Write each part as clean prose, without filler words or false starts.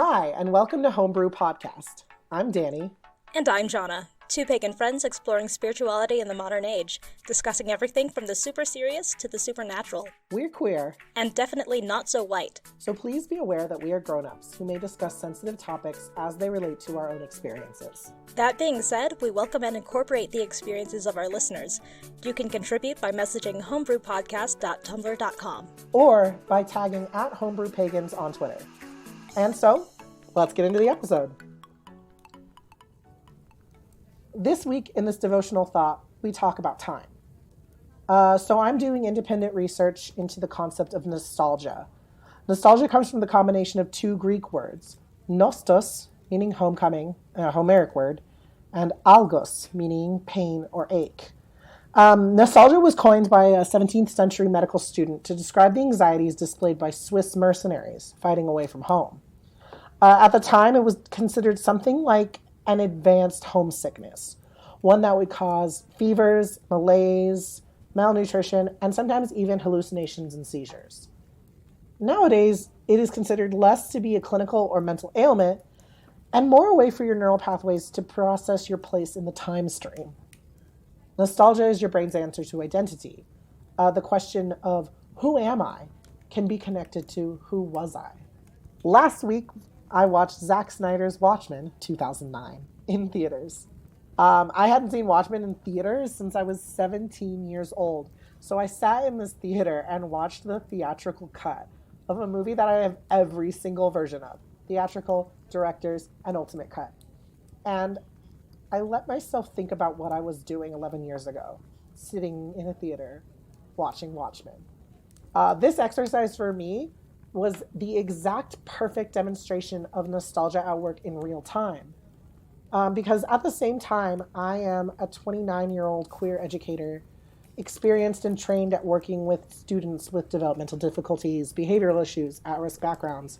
Hi, and welcome to Homebrew Podcast. I'm Danny. And I'm Jonna, two pagan friends exploring spirituality in the modern age, discussing everything from the super serious to the supernatural. We're queer. And definitely not so white. So please be aware that we are grown-ups who may discuss sensitive topics as they relate to our own experiences. That being said, we welcome and incorporate the experiences of our listeners. You can contribute by messaging homebrewpodcast.tumblr.com. Or by tagging @homebrewpagans on Twitter. And so, let's get into the episode. This week in this devotional thought, we talk about time. So I'm doing independent research into the concept of nostalgia. Nostalgia comes from the combination of two Greek words, nostos, meaning homecoming, a Homeric word, and algos, meaning pain or ache. Nostalgia was coined by a 17th century medical student to describe the anxieties displayed by Swiss mercenaries fighting away from home. At the time, it was considered something like an advanced homesickness, one that would cause fevers, malaise, malnutrition, and sometimes even hallucinations and seizures. Nowadays, it is considered less to be a clinical or mental ailment and more a way for your neural pathways to process your place in the time stream. Nostalgia is your brain's answer to identity. The question of who am I can be connected to who was I. Last week, I watched Zack Snyder's Watchmen 2009 in theaters. I hadn't seen Watchmen in theaters since I was 17 years old. So I sat in this theater and watched the theatrical cut of a movie that I have every single version of. Theatrical, director's, and ultimate cut. And I let myself think about what I was doing 11 years ago, sitting in a theater watching Watchmen. This exercise for me was the exact perfect demonstration of nostalgia at work in real time. Because at the same time, I am a 29-year-old queer educator, experienced and trained at working with students with developmental difficulties, behavioral issues, at-risk backgrounds.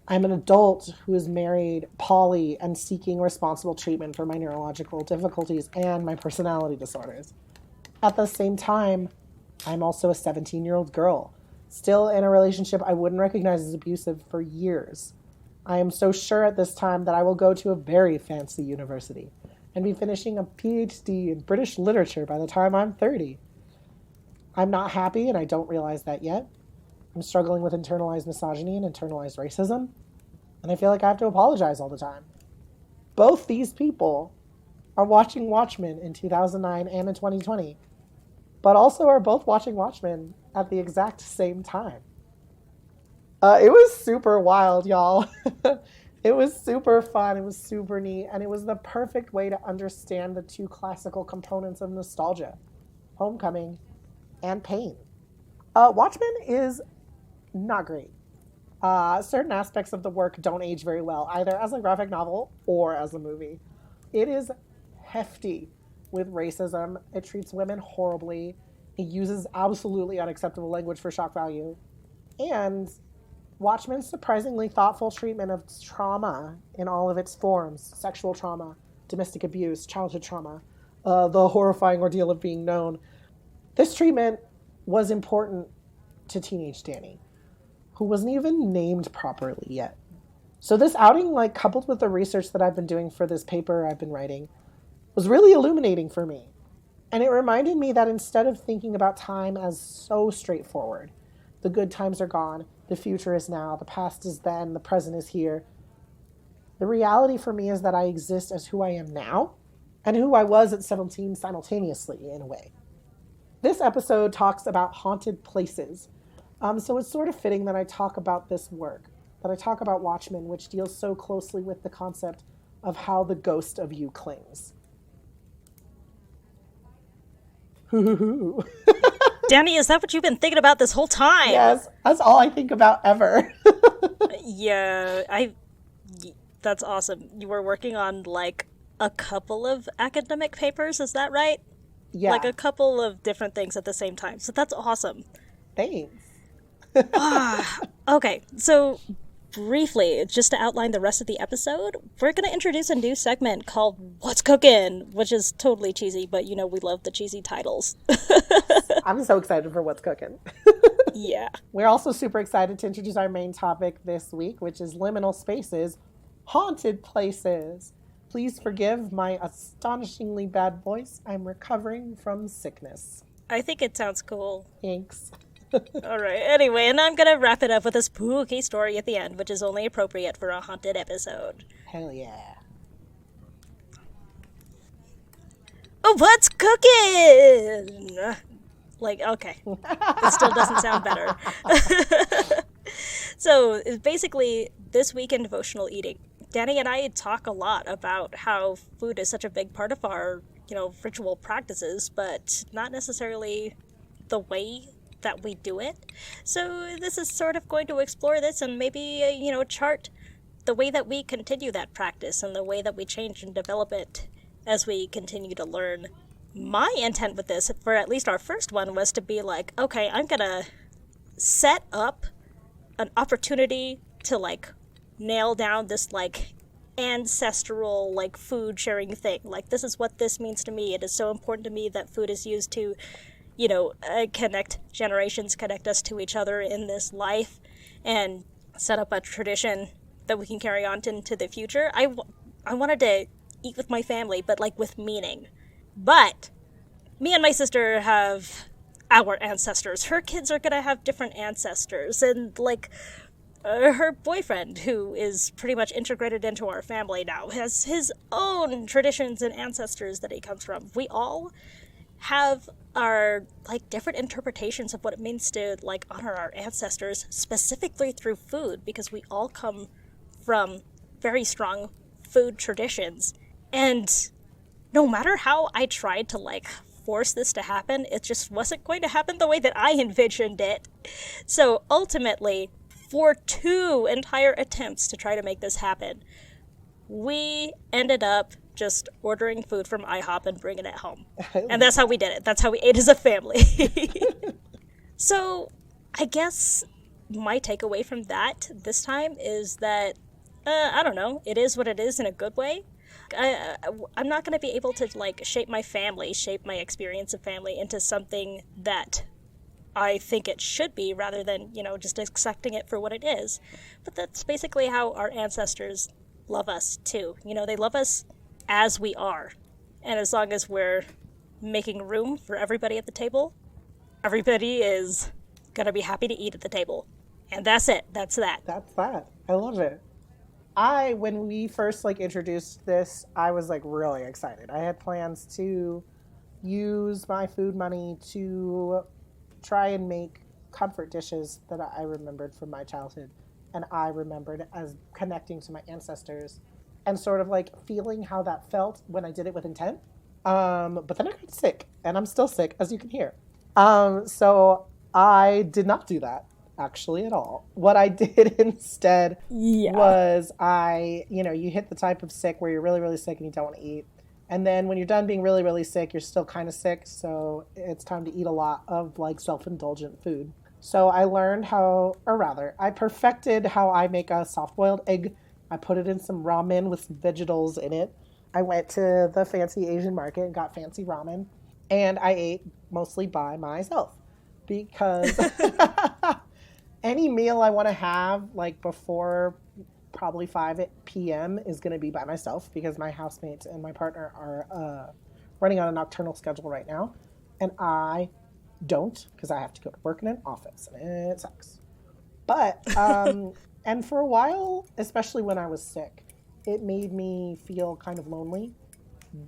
I'm an adult who is married, poly, and seeking responsible treatment for my neurological difficulties and my personality disorders. At the same time, I'm also a 17-year-old girl, still in a relationship I wouldn't recognize as abusive for years. I am so sure at this time that I will go to a very fancy university and be finishing a PhD in British literature by the time I'm 30. I'm not happy, and I don't realize that yet. I'm struggling with internalized misogyny and internalized racism, and I feel like I have to apologize all the time. Both these people are watching Watchmen in 2009 and in 2020, but also are both watching Watchmen at the exact same time. It was super wild, y'all. It was super fun, it was super neat, and it was the perfect way to understand the two classical components of nostalgia, homecoming and pain. Watchmen is not great. Certain aspects of the work don't age very well, either as a graphic novel or as a movie. It is hefty with racism. It treats women horribly. It uses absolutely unacceptable language for shock value. And Watchmen's surprisingly thoughtful treatment of trauma in all of its forms, sexual trauma, domestic abuse, childhood trauma, the horrifying ordeal of being known. This treatment was important to teenage Danny, who wasn't even named properly yet. So this outing, coupled with the research that I've been doing for this paper I've been writing, was really illuminating for me. And it reminded me that instead of thinking about time as so straightforward, the good times are gone, the future is now, the past is then, the present is here, the reality for me is that I exist as who I am now and who I was at 17 simultaneously, in a way. This episode talks about haunted places. So it's sort of fitting that I talk about this work, that I talk about Watchmen, which deals so closely with the concept of how the ghost of you clings. Danny, is that what you've been thinking about this whole time? Yes, that's all I think about ever. Yeah, that's awesome. You were working on, a couple of academic papers, is that right? Yeah. A couple of different things at the same time. So that's awesome. Thanks. Okay, so briefly, just to outline the rest of the episode, we're going to introduce a new segment called What's Cookin', which is totally cheesy, but we love the cheesy titles. I'm so excited for What's Cookin'. Yeah. We're also super excited to introduce our main topic this week, which is liminal spaces, haunted places. Please forgive my astonishingly bad voice. I'm recovering from sickness. I think it sounds cool. Thanks. Alright, anyway, and I'm gonna wrap it up with a spooky story at the end, which is only appropriate for a haunted episode. Hell yeah. Oh, what's cooking? Like, okay. It still doesn't sound better. So, basically, this week in devotional eating, Danny and I talk a lot about how food is such a big part of our, ritual practices, but not necessarily the way that we do it. So this is sort of going to explore this and maybe, chart the way that we continue that practice and the way that we change and develop it as we continue to learn. My intent with this, for at least our first one, was to be like, okay, I'm gonna set up an opportunity to, nail down this, ancestral, food sharing thing. This is what this means to me. It is so important to me that food is used to connect generations, connect us to each other in this life, and set up a tradition that we can carry on into the future. I wanted to eat with my family, but with meaning. But me and my sister have our ancestors. Her kids are gonna have different ancestors, and her boyfriend, who is pretty much integrated into our family now, has his own traditions and ancestors that he comes from. We all have our different interpretations of what it means to honor our ancestors, specifically through food, because we all come from very strong food traditions. And no matter how I tried to force this to happen, it just wasn't going to happen the way that I envisioned it. So ultimately, for 2 entire attempts to try to make this happen, we ended up just ordering food from IHOP and bringing it home. And that's how we did it. That's how we ate as a family. So I guess my takeaway from that this time is that, I don't know, it is what it is in a good way. I'm not going to be able to shape my family, shape my experience of family into something that I think it should be, rather than, just accepting it for what it is. But that's basically how our ancestors love us too. They love us as we are. And as long as we're making room for everybody at the table, everybody is gonna be happy to eat at the table. And that's it. That's that. That's that. I love it. When we first introduced this, I was really excited. I had plans to use my food money to try and make comfort dishes that I remembered from my childhood, and I remembered as connecting to my ancestors and sort of feeling how that felt when I did it with intent. But then I got sick, and I'm still sick, as you can hear. So I did not do that actually at all. What I did instead was you hit the type of sick where you're really, really sick and you don't want to eat. And then when you're done being really, really sick, you're still kind of sick. So it's time to eat a lot of self-indulgent food. So I learned I perfected how I make a soft-boiled egg. I put it in some ramen with some vegetables in it. I went to the fancy Asian market and got fancy ramen. And I ate mostly by myself. Because any meal I want to have before probably 5 p.m. is going to be by myself, because my housemates and my partner are running on a nocturnal schedule right now. And I don't, because I have to go to work in an office, and it sucks. But, and for a while, especially when I was sick, it made me feel kind of lonely.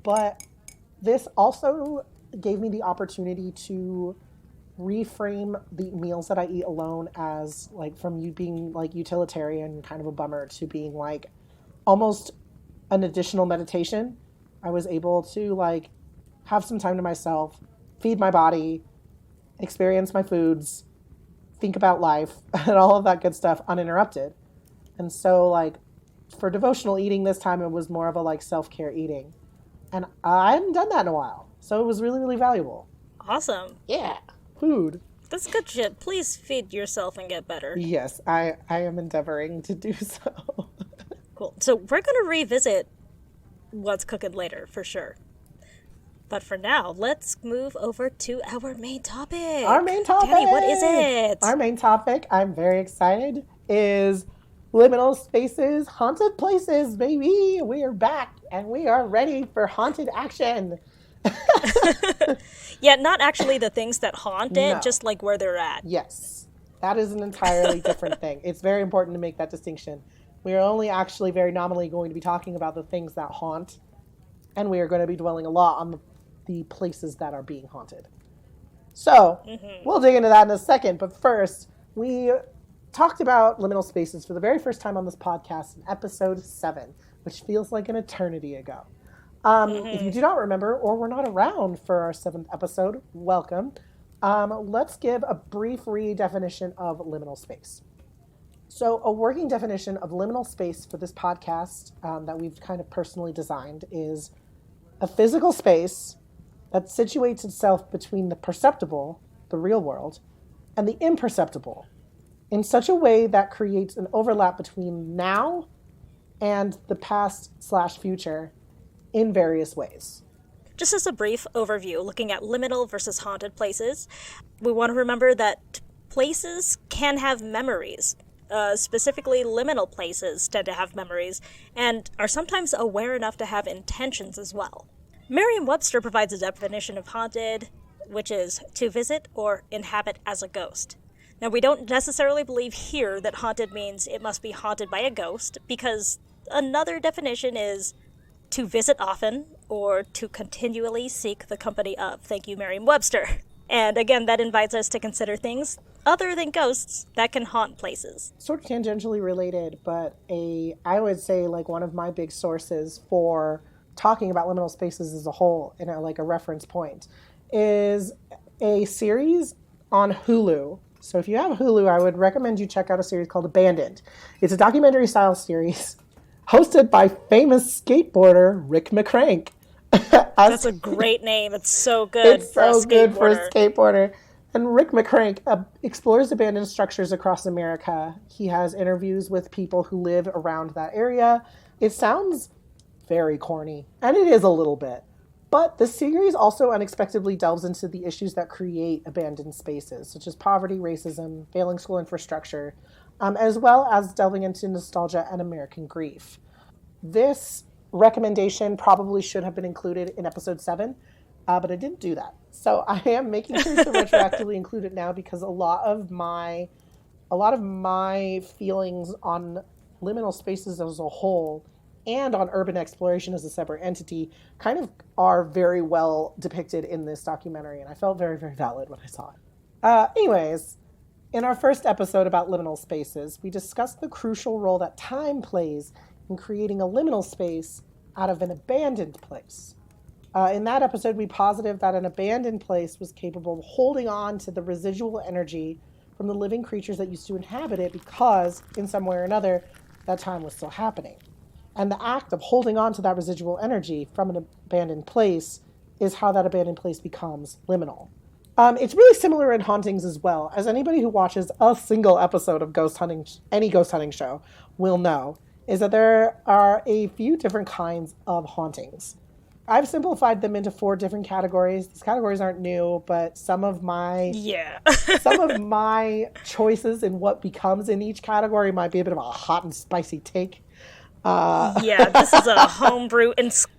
But this also gave me the opportunity to reframe the meals that I eat alone as from you being utilitarian, kind of a bummer, to being almost an additional meditation. I was able to have some time to myself, feed my body, experience my foods, think about life, and all of that good stuff uninterrupted. And so for devotional eating this time, it was more of a self-care eating. And I hadn't done that in a while. So it was really, really valuable. Awesome. Yeah. Food. That's good shit. Please feed yourself and get better. Yes, I am endeavoring to do so. Cool. So we're going to revisit what's cooking later, for sure. But for now, let's move over to our main topic. Our main topic! Danny, what is it? Our main topic, I'm very excited, is liminal spaces, haunted places, baby! We are back, and we are ready for haunted action. Yeah, not actually the things that haunt it, No. just like where they're at. Yes, that is an entirely different thing. It's very important to make that distinction. We are only actually very nominally going to be talking about the things that haunt, and we are going to be dwelling a lot on the places that are being haunted. So, we'll dig into that in a second, but first, we talked about liminal spaces for the very first time on this podcast in episode 7, which feels like an eternity ago. If you do not remember, or were not around for our 7th episode, welcome. Let's give a brief redefinition of liminal space. So a working definition of liminal space for this podcast that we've kind of personally designed is a physical space that situates itself between the perceptible, the real world, and the imperceptible in such a way that creates an overlap between now and the past/future in various ways. Just as a brief overview, looking at liminal versus haunted places, we want to remember that places can have memories. Specifically, liminal places tend to have memories and are sometimes aware enough to have intentions as well. Merriam-Webster provides a definition of haunted, which is to visit or inhabit as a ghost. Now, we don't necessarily believe here that haunted means it must be haunted by a ghost, because another definition is to visit often, or to continually seek the company of. Thank you, Merriam-Webster. And again, that invites us to consider things other than ghosts that can haunt places. Sort of tangentially related, but I would say like one of my big sources for talking about liminal spaces as a whole, and like a reference point, is a series on Hulu. So if you have Hulu, I would recommend you check out a series called Abandoned. It's a documentary style series hosted by famous skateboarder Rick McCrank. That's a great name. It's so good. It's so good for a skateboarder. And Rick McCrank explores abandoned structures across America. He has interviews with people who live around that area. It sounds very corny, and it is a little bit. But the series also unexpectedly delves into the issues that create abandoned spaces, such as poverty, racism, failing school infrastructure, as well as delving into nostalgia and American grief. This recommendation probably should have been included in episode 7, but I didn't do that. So I am making sure to retroactively include it now, because a lot of my feelings on liminal spaces as a whole and on urban exploration as a separate entity kind of are very well depicted in this documentary, and I felt very, very valid when I saw it. Anyways, in our first episode about liminal spaces, we discussed the crucial role that time plays in creating a liminal space out of an abandoned place. In that episode, we posited that an abandoned place was capable of holding on to the residual energy from the living creatures that used to inhabit it, because, in some way or another, that time was still happening. And the act of holding on to that residual energy from an abandoned place is how that abandoned place becomes liminal. It's really similar in hauntings as well, as anybody who watches a single episode of any ghost hunting show will know, is that there are a few different kinds of hauntings. I've simplified them into 4 different categories. These categories aren't new, but some of my choices in what becomes in each category might be a bit of a hot and spicy take. This is a homebrew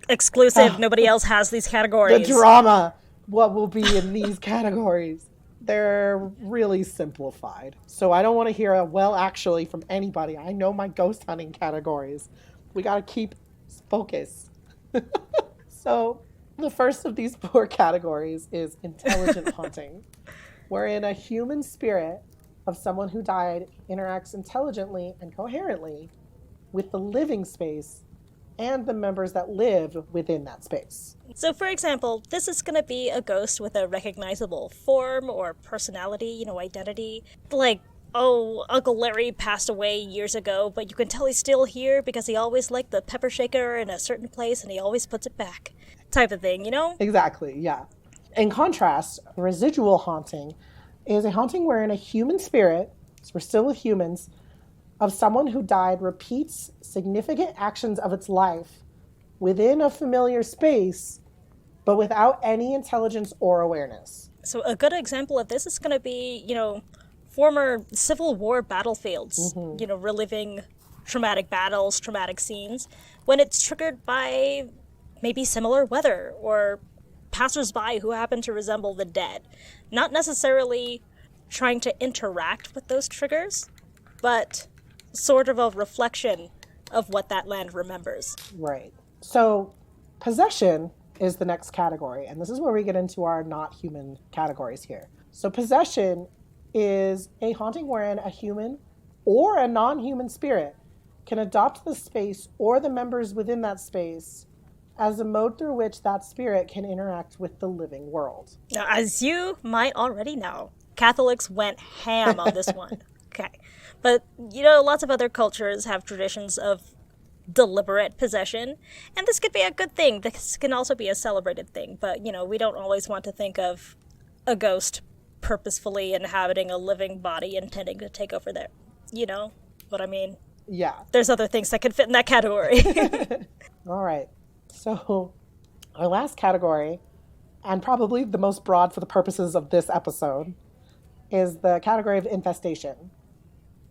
exclusive. Nobody else has these categories. The drama, what will be in these categories. They're really simplified. So I don't want to hear a well actually from anybody. I know my ghost hunting categories. We got to keep focus. So the first of these 4 categories is intelligent haunting, wherein a human spirit of someone who died interacts intelligently and coherently with the living space and the members that live within that space. So, for example, this is going to be a ghost with a recognizable form or personality, identity. Like, oh, Uncle Larry passed away years ago, but you can tell he's still here because he always liked the pepper shaker in a certain place and he always puts it back. Type of thing, Exactly, yeah. In contrast, residual haunting is a haunting wherein a human spirit, so we're still with humans, of someone who died repeats significant actions of its life within a familiar space but without any intelligence or awareness. So a good example of this is going to be, former Civil War battlefields, reliving traumatic battles, traumatic scenes, when it's triggered by maybe similar weather or passersby who happen to resemble the dead. Not necessarily trying to interact with those triggers, but sort of a reflection of what that land remembers. Right. So possession is the next category, and this is where we get into our not human categories here. So possession is a haunting wherein a human or a non-human spirit can adopt the space or the members within that space as a mode through which that spirit can interact with the living world. Now, as you might already know, Catholics went ham on this one. Okay. But, lots of other cultures have traditions of deliberate possession, and this could be a good thing. This can also be a celebrated thing, but, we don't always want to think of a ghost purposefully inhabiting a living body intending to take over there. You know what I mean? Yeah. There's other things that could fit in that category. All right. So our last category, and probably the most broad for the purposes of this episode, is the category of infestation,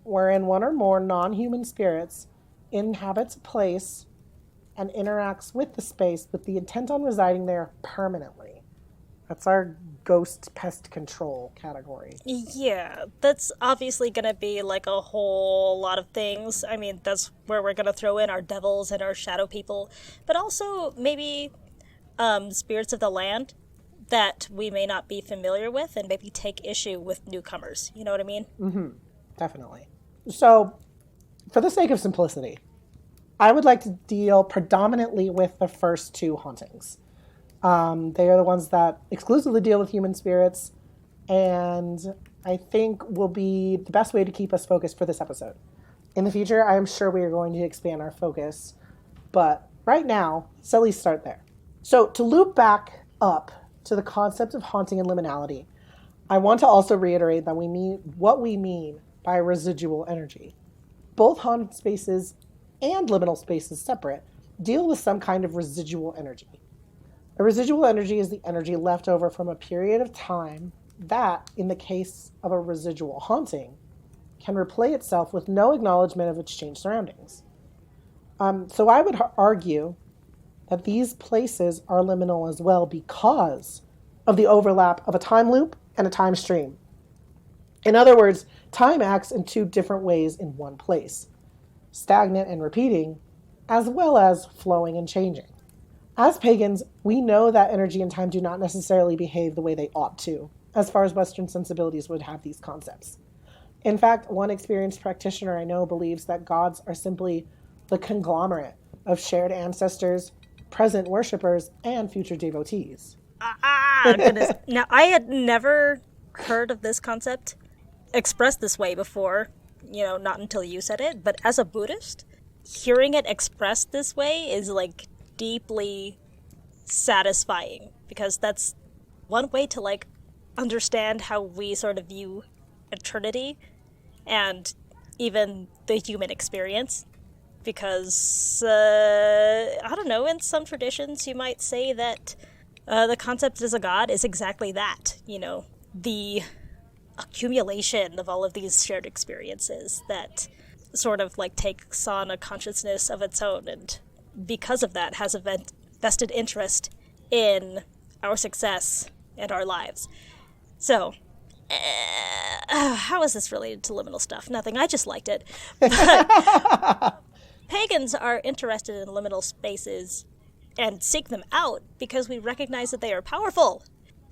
wherein one or more non-human spirits inhabits a place and interacts with the space with the intent on residing there permanently. That's our ghost pest control category. Yeah, that's obviously going to be like a whole lot of things. I mean, that's where we're going to throw in our devils and our shadow people, but also maybe spirits of the land that we may not be familiar with and maybe take issue with newcomers. You know what I mean? Mm-hmm. Definitely. So, for the sake of simplicity, I would like to deal predominantly with the first two hauntings. They are the ones that exclusively deal with human spirits, and I think will be the best way to keep us focused for this episode. In the future, I am sure we are going to expand our focus, but right now, let's at least start there. So, to loop back up to the concept of haunting and liminality, I want to also reiterate that we mean what we mean by residual energy. Both haunted spaces and liminal spaces separate deal with some kind of residual energy. A residual energy is the energy left over from a period of time that, in the case of a residual haunting, can replay itself with no acknowledgement of its changed surroundings. So I would argue that these places are liminal as well because of the overlap of a time loop and a time stream. In other words, time acts in two different ways in one place, stagnant and repeating, as well as flowing and changing. As pagans, we know that energy and time do not necessarily behave the way they ought to, as far as Western sensibilities would have these concepts. In fact, one experienced practitioner I know believes that gods are simply the conglomerate of shared ancestors, present worshippers, and future devotees. Goodness. Now, I had never heard of this concept expressed this way before, not until you said it, but as a Buddhist, hearing it expressed this way is like deeply satisfying, because that's one way to understand how we sort of view eternity and even the human experience. Because I don't know, in some traditions you might say that the concept as a god is exactly that, the accumulation of all of these shared experiences that sort of takes on a consciousness of its own, and because of that has a vested interest in our success and our lives. So, how is this related to liminal stuff? Nothing, I just liked it. But pagans are interested in liminal spaces and seek them out because we recognize that they are powerful.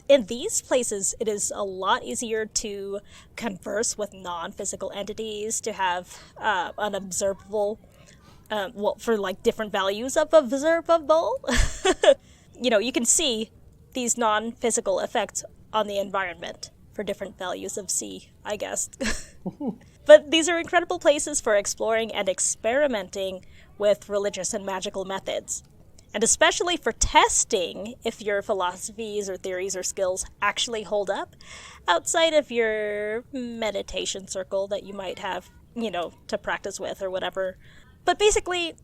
In these places, it is a lot easier to converse with non-physical entities, to have an observable, for different values of observable. You can see these non-physical effects on the environment for different values of C, I guess. But these are incredible places for exploring and experimenting with religious and magical methods. And especially for testing if your philosophies or theories or skills actually hold up outside of your meditation circle that you might have, to practice with or whatever. But basically,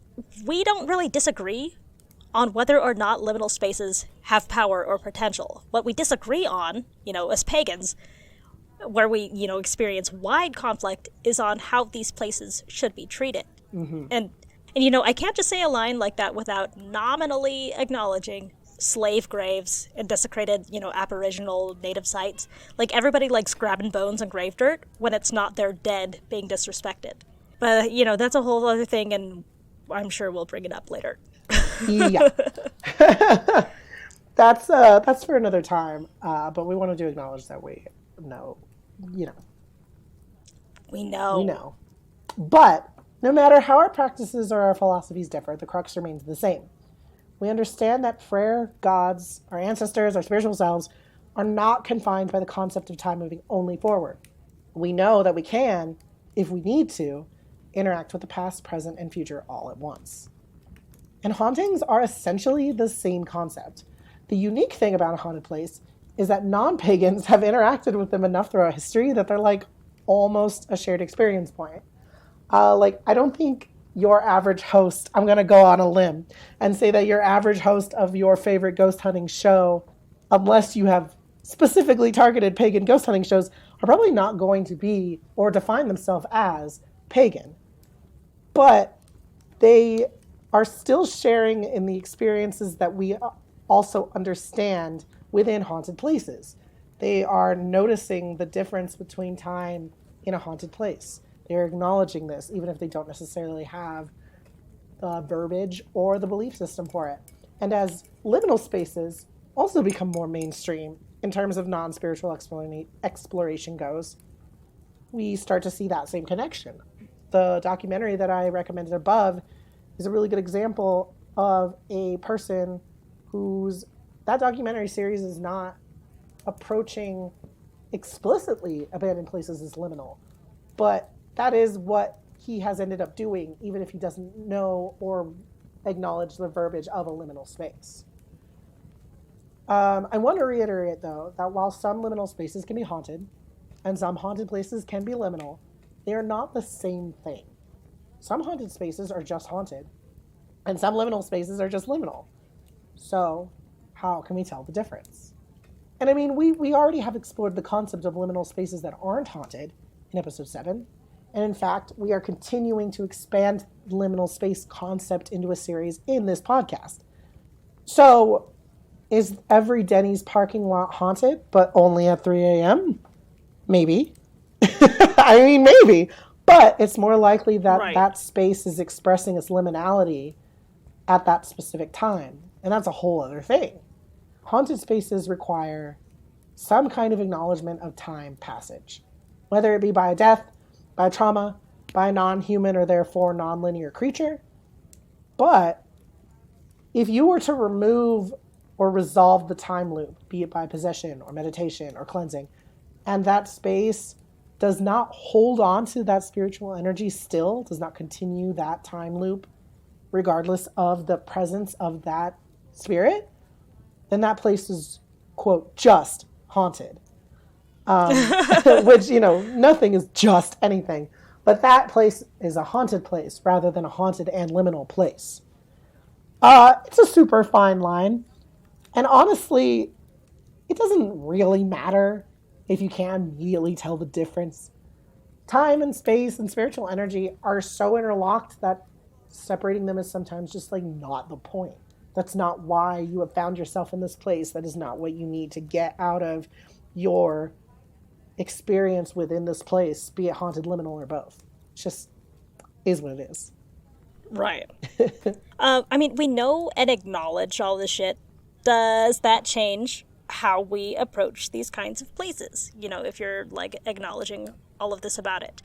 we don't really disagree on whether or not liminal spaces have power or potential. What we disagree on, as pagans, where we, experience wide conflict, is on how these places should be treated. And I can't just say a line like that without nominally acknowledging slave graves and desecrated, aboriginal native sites. Like, everybody likes grabbing bones and grave dirt when it's not their dead being disrespected. But, that's a whole other thing, and I'm sure we'll bring it up later. Yeah. That's for another time. But we wanted to acknowledge that we know, We know. But no matter how our practices or our philosophies differ, the crux remains the same. We understand that prayer, gods, our ancestors, our spiritual selves are not confined by the concept of time moving only forward. We know that we can, if we need to, interact with the past, present, and future all at once. And hauntings are essentially the same concept. The unique thing about a haunted place is that non-pagans have interacted with them enough throughout history that they're like almost a shared experience point. I don't think your average host, I'm going to go on a limb and say that your average host of your favorite ghost hunting show, unless you have specifically targeted pagan ghost hunting shows, are probably not going to be or define themselves as pagan. But they are still sharing in the experiences that we also understand within haunted places. They are noticing the difference between time in a haunted place. They're acknowledging this, even if they don't necessarily have the verbiage or the belief system for it. And as liminal spaces also become more mainstream in terms of non-spiritual exploration goes, we start to see that same connection. The documentary that I recommended above is a really good example of a person that documentary series is not approaching explicitly abandoned places as liminal, but that is what he has ended up doing, even if he doesn't know or acknowledge the verbiage of a liminal space. I want to reiterate, though, that while some liminal spaces can be haunted, and some haunted places can be liminal, they are not the same thing. Some haunted spaces are just haunted, and some liminal spaces are just liminal. So, how can we tell the difference? And I mean, we already have explored the concept of liminal spaces that aren't haunted in episode 7. And in fact, we are continuing to expand the liminal space concept into a series in this podcast. So, is every Denny's parking lot haunted, but only at 3 a.m.? Maybe. I mean, maybe. But it's more likely that that space is expressing its liminality at that specific time. And that's a whole other thing. Haunted spaces require some kind of acknowledgement of time passage, whether it be by a death, by trauma, by a non-human or therefore non-linear creature. But if you were to remove or resolve the time loop, be it by possession or meditation or cleansing, and that space does not hold on to that spiritual energy still, does not continue that time loop, regardless of the presence of that spirit, then that place is, quote, just haunted. Which, nothing is just anything. But that place is a haunted place rather than a haunted and liminal place. It's a super fine line. And honestly, it doesn't really matter if you can't immediately tell the difference. Time and space and spiritual energy are so interlocked that separating them is sometimes just not the point. That's not why you have found yourself in this place. That is not what you need to get out of your experience within this place, be it haunted, liminal, or both. It just is what it is. Right. We know and acknowledge all this shit. Does that change how we approach these kinds of places? If you're acknowledging all of this about it.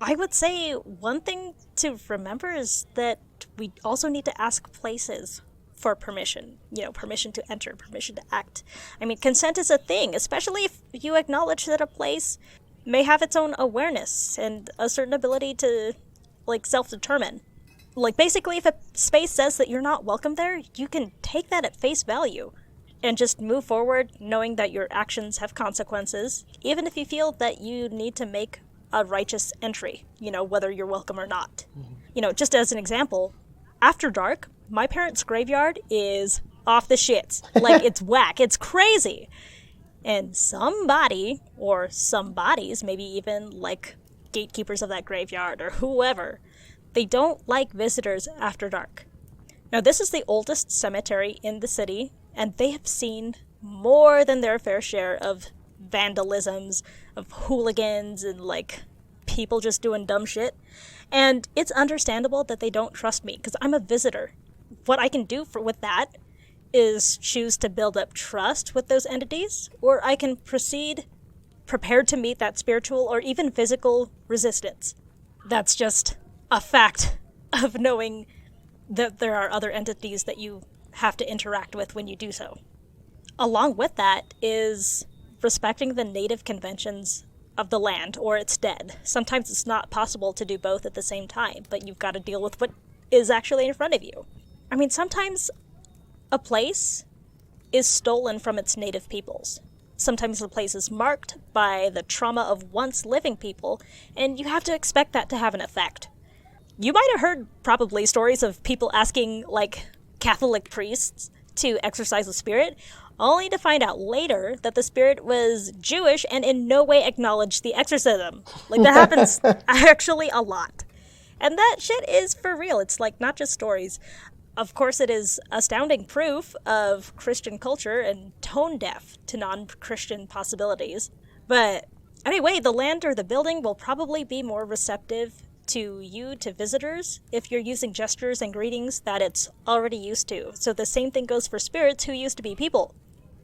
I would say one thing to remember is that we also need to ask places for permission. Permission to enter, permission to act. Consent is a thing, especially if you acknowledge that a place may have its own awareness and a certain ability to, self-determine. Basically, if a space says that you're not welcome there, you can take that at face value and just move forward knowing that your actions have consequences, even if you feel that you need to make a righteous entry, whether you're welcome or not. Just as an example, After dark, my parents' graveyard is off the shits. Like, it's whack. It's crazy. And somebody, or some bodies, maybe even like gatekeepers of that graveyard or whoever, they don't like visitors after dark. Now, this is the oldest cemetery in the city, and they have seen more than their fair share of vandalisms, of hooligans, and like people just doing dumb shit. And it's understandable that they don't trust me, because I'm a visitor. What I can do with that is choose to build up trust with those entities, or I can proceed prepared to meet that spiritual or even physical resistance. That's just a fact of knowing that there are other entities that you have to interact with when you do so. Along with that is respecting the native conventions of the land or its dead. Sometimes it's not possible to do both at the same time, but you've got to deal with what is actually in front of you. I mean, sometimes a place is stolen from its native peoples. Sometimes the place is marked by the trauma of once living people, and you have to expect that to have an effect. You might have heard probably stories of people asking, like, Catholic priests to exorcise a spirit, only to find out later that the spirit was Jewish and in no way acknowledged the exorcism. Like, that happens actually a lot. And that shit is for real. It's, like, not just stories. Of course, it is astounding proof of Christian culture and tone deaf to non-Christian possibilities. But anyway, the land or the building will probably be more receptive to visitors, if you're using gestures and greetings that it's already used to. So the same thing goes for spirits who used to be people.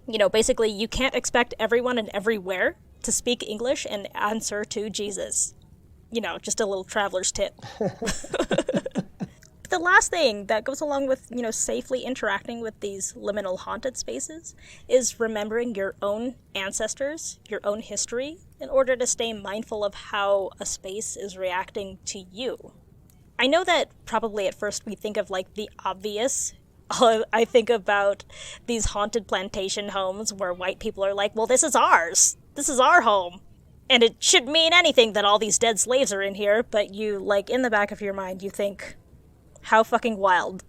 You know, basically, you can't expect everyone and everywhere to speak English and answer to Jesus. You know, just a little traveler's tip. The last thing that goes along with, you know, safely interacting with these liminal haunted spaces is remembering your own ancestors, your own history, in order to stay mindful of how a space is reacting to you. I know that probably at first we think of, like, the obvious. I think about these haunted plantation homes where white people are like, well, this is ours. This is our home. And it shouldn't mean anything that all these dead slaves are in here, but you, like, in the back of your mind, you think, how fucking wild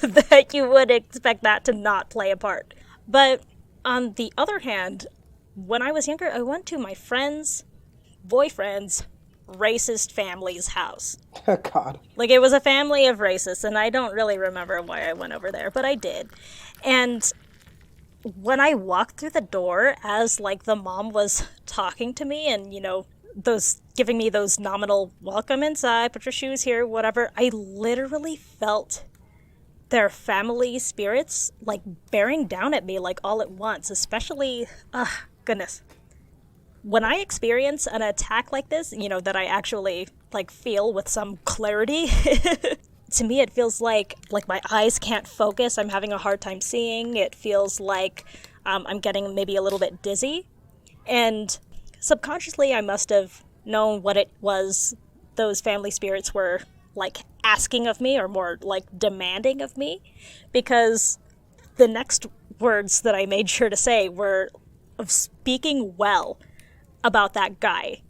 that you would expect that to not play a part. But on the other hand, when I was younger, I went to my friend's boyfriend's racist family's house. Oh, God. Like, it was a family of racists, and I don't really remember why I went over there, but I did. And when I walked through the door, as, like, the mom was talking to me and, you know, giving me those nominal welcome inside, put your shoes here, whatever, I literally felt their family spirits, like, bearing down at me, like, all at once, especially, goodness. When I experience an attack like this, you know, that I actually, like, feel with some clarity, to me it feels like my eyes can't focus, I'm having a hard time seeing, it feels like I'm getting maybe a little bit dizzy, and subconsciously, I must have known what it was those family spirits were, like, asking of me, or more, like, demanding of me, because the next words that I made sure to say were of speaking well about that guy,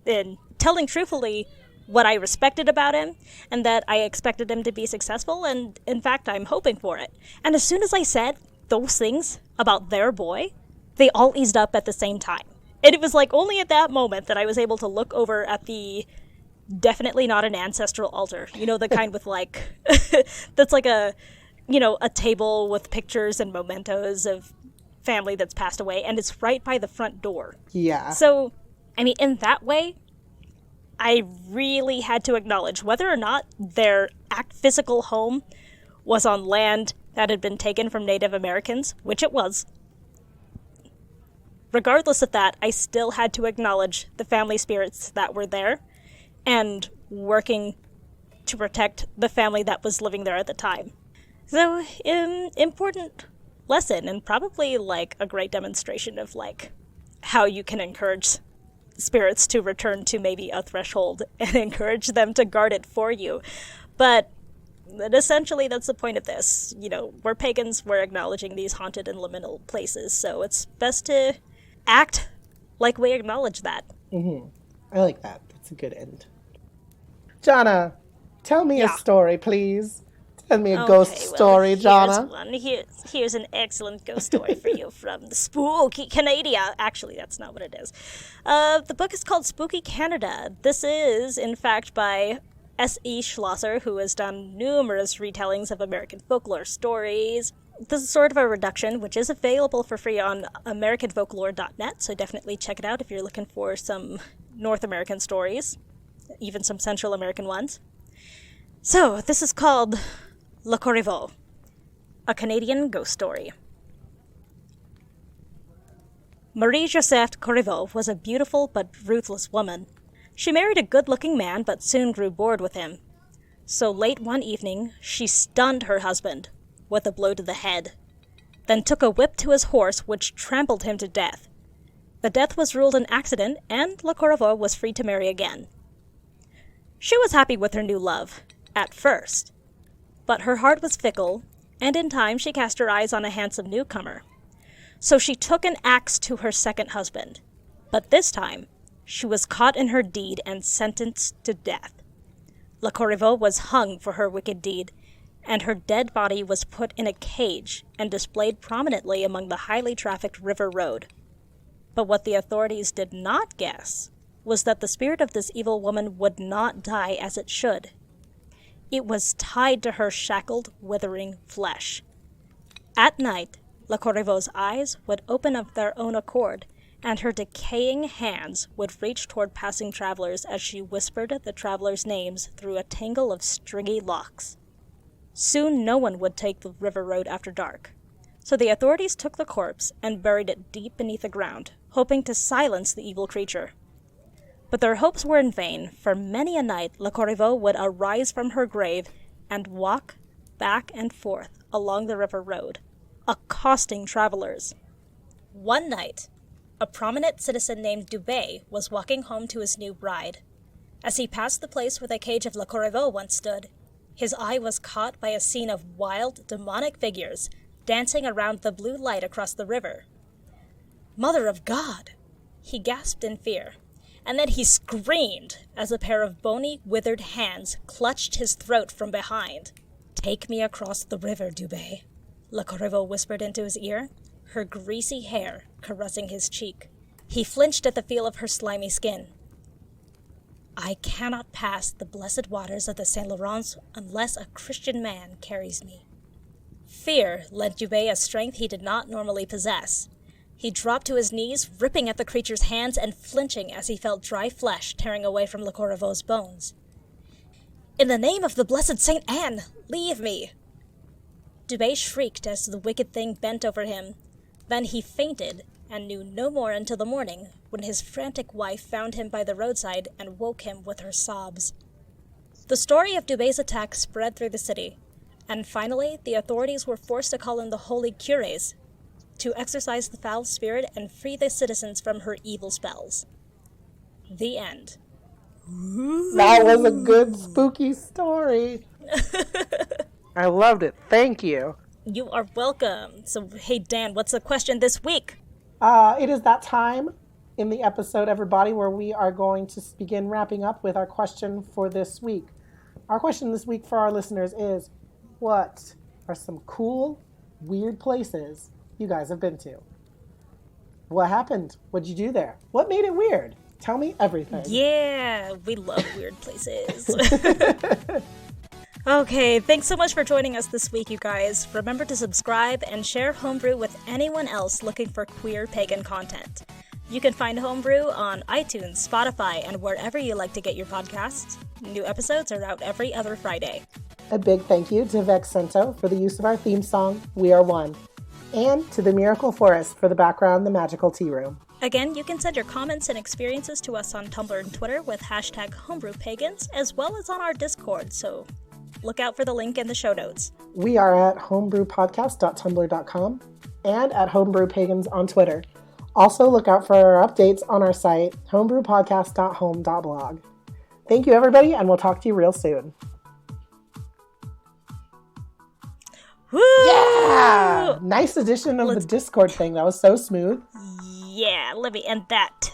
and telling truthfully what I respected about him, and that I expected him to be successful, and in fact, I'm hoping for it. And as soon as I said those things about their boy, they all eased up at the same time. And it was, like, only at that moment that I was able to look over at the definitely not an ancestral altar. You know, the kind with, like, that's like a table with pictures and mementos of family that's passed away, and it's right by the front door. Yeah. So, I mean, in that way, I really had to acknowledge whether or not their physical home was on land that had been taken from Native Americans, which it was. Regardless of that, I still had to acknowledge the family spirits that were there and working to protect the family that was living there at the time. So, important lesson, and probably, like, a great demonstration of, like, how you can encourage spirits to return to maybe a threshold and encourage them to guard it for you. But essentially, that's the point of this. You know, we're pagans, we're acknowledging these haunted and liminal places, so it's best to act like we acknowledge that. Mm-hmm. I like that. That's a good end. Jana, tell me a story, please. Send me a ghost story, Jonna. Here's an excellent ghost story for you from the Spooky Canada. Actually, that's not what it is. The book is called Spooky Canada. This is, in fact, by S.E. Schlosser, who has done numerous retellings of American folklore stories. This is sort of a reduction, which is available for free on americanfolklore.net, so definitely check it out if you're looking for some North American stories, even some Central American ones. So, this is called Le Corriveau, a Canadian ghost story. Marie-Joseph Corriveau was a beautiful but ruthless woman. She married a good-looking man, but soon grew bored with him. So late one evening, she stunned her husband with a blow to the head, then took a whip to his horse, which trampled him to death. The death was ruled an accident, and Le Corriveau was free to marry again. She was happy with her new love, at first. But her heart was fickle, and in time she cast her eyes on a handsome newcomer. So she took an axe to her second husband. But this time, she was caught in her deed and sentenced to death. Le Corriveau was hung for her wicked deed, and her dead body was put in a cage and displayed prominently among the highly trafficked river road. But what the authorities did not guess was that the spirit of this evil woman would not die as it should. It was tied to her shackled, withering flesh. At night, Le Corriveau's eyes would open of their own accord, and her decaying hands would reach toward passing travelers as she whispered the travelers' names through a tangle of stringy locks. Soon no one would take the river road after dark, so the authorities took the corpse and buried it deep beneath the ground, hoping to silence the evil creature. But their hopes were in vain, for many a night Le Corriveau would arise from her grave and walk back and forth along the river road, accosting travelers. One night, a prominent citizen named Dubé was walking home to his new bride. As he passed the place where the cage of Le Corriveau once stood, his eye was caught by a scene of wild, demonic figures dancing around the blue light across the river. "Mother of God!" he gasped in fear, and then he screamed as a pair of bony, withered hands clutched his throat from behind. "Take me across the river, Dubé," Le Corriveau whispered into his ear, her greasy hair caressing his cheek. He flinched at the feel of her slimy skin. "I cannot pass the blessed waters of the Saint Laurent unless a Christian man carries me." Fear lent Dubé a strength he did not normally possess. He dropped to his knees, ripping at the creature's hands and flinching as he felt dry flesh tearing away from Le Corriveau's bones. "In the name of the blessed Saint Anne, leave me!" Dubé shrieked as the wicked thing bent over him. Then he fainted and knew no more until the morning, when his frantic wife found him by the roadside and woke him with her sobs. The story of Dubé's attack spread through the city, and finally the authorities were forced to call in the holy cures to exorcise the foul spirit and free the citizens from her evil spells. The end. That was a good spooky story. I loved it. Thank you. You are welcome. So, hey, Dan, what's the question this week? It is that time in the episode, everybody, where we are going to begin wrapping up with our question for this week. Our question this week for our listeners is, what are some cool, weird places you guys have been to? What happened? What'd you do there? What made it weird? Tell me everything. Yeah, we love weird places. Okay, thanks so much for joining us this week, you guys. Remember to subscribe and share Homebrew with anyone else looking for queer pagan content. You can find Homebrew on iTunes, Spotify, and wherever you like to get your podcasts. New episodes are out every other Friday. A big thank you to Vexento for the use of our theme song, We Are One, and to the Miracle Forest for the background, The Magical Tearoom. Again, you can send your comments and experiences to us on Tumblr and Twitter with hashtag HomebrewPagans, as well as on our Discord, so look out for the link in the show notes. We are at homebrewpodcast.tumblr.com and at homebrewpagans on Twitter. Also, look out for our updates on our site, homebrewpodcast.home.blog. Thank you, everybody, and we'll talk to you real soon. Woo! Yeah! Nice addition of the Discord thing. That was so smooth. Yeah, let me end that.